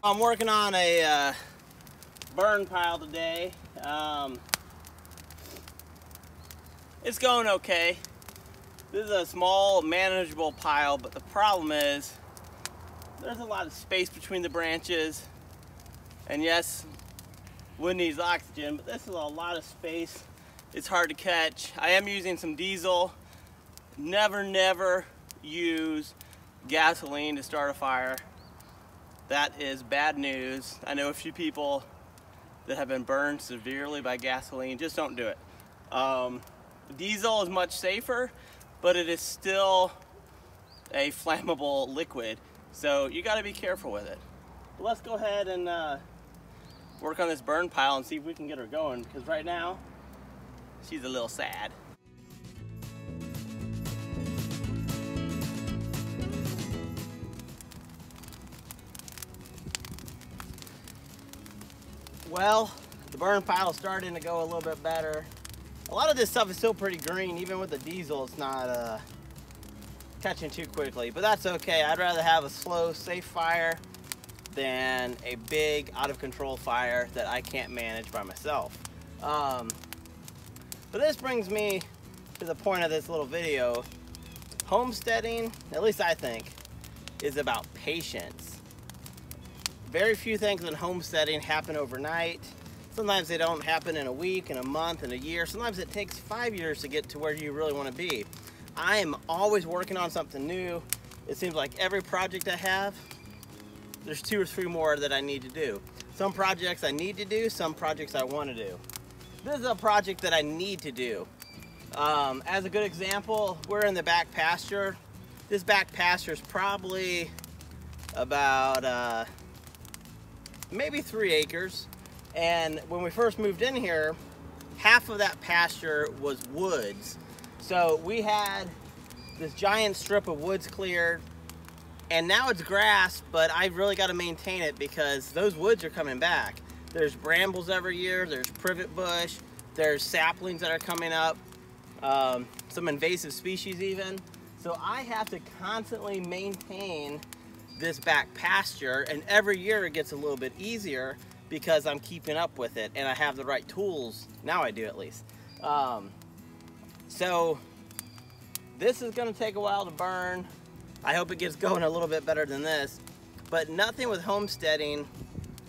I'm working on a burn pile today. It's going okay. This is a small, manageable pile, but the problem is there's a lot of space between the branches. And yes, wood needs oxygen, but this is a lot of space. It's hard to catch. I am using some diesel. Never use gasoline to start a fire. That is bad news. I know a few people that have been burned severely by gasoline. Just don't do it. Diesel is much safer, but it is still a flammable liquid, so you got to be careful with it. But let's go ahead and work on this burn pile and see if we can get her going, because right now she's a little sad. Well, the burn pile is starting to go a little bit better. A lot of this stuff is still pretty green. Even with the diesel, it's not catching too quickly, but that's okay. I'd rather have a slow, safe fire than a big, out-of-control fire that I can't manage by myself. But this brings me to the point of this little video. Homesteading, at least I think, is about patience. Very few things in homesteading happen overnight. Sometimes they don't happen in a week, in a month, in a year. Sometimes it takes 5 years to get to where you really want to be. I am always working on something new. It seems like every project I have, there's 2 or 3 more that I need to do. Some projects I need to do, some projects I want to do. This is a project that I need to do. As a good example, we're in the back pasture. This back pasture is probably about maybe 3 acres. And when we first moved in here, half of that pasture was woods. So we had this giant strip of woods cleared, and now it's grass, but I really got to maintain it because those woods are coming back. There's brambles every year, there's privet bush, there's saplings that are coming up, some invasive species even. So I have to constantly maintain this back pasture, and every year it gets a little bit easier because I'm keeping up with it and I have the right tools. Now I do, at least. So this is gonna take a while to burn. I hope it gets going a little bit better than this, but nothing with homesteading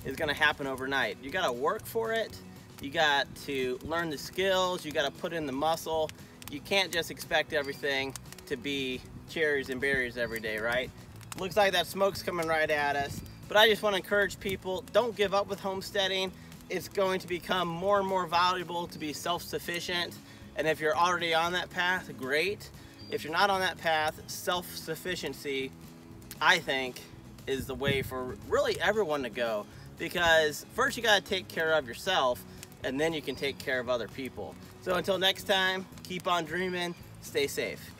is gonna happen overnight. You gotta work for it. You got to learn the skills. You gotta put in the muscle. You can't just expect everything to be cherries and berries every day, right? Looks like that smoke's coming right at us. But I just want to encourage people, don't give up with homesteading. It's going to become more and more valuable to be self-sufficient. And if you're already on that path, great. If you're not on that path, self-sufficiency, I think, is the way for really everyone to go. Because first you got to take care of yourself, and then you can take care of other people. So until next time, keep on dreaming, stay safe.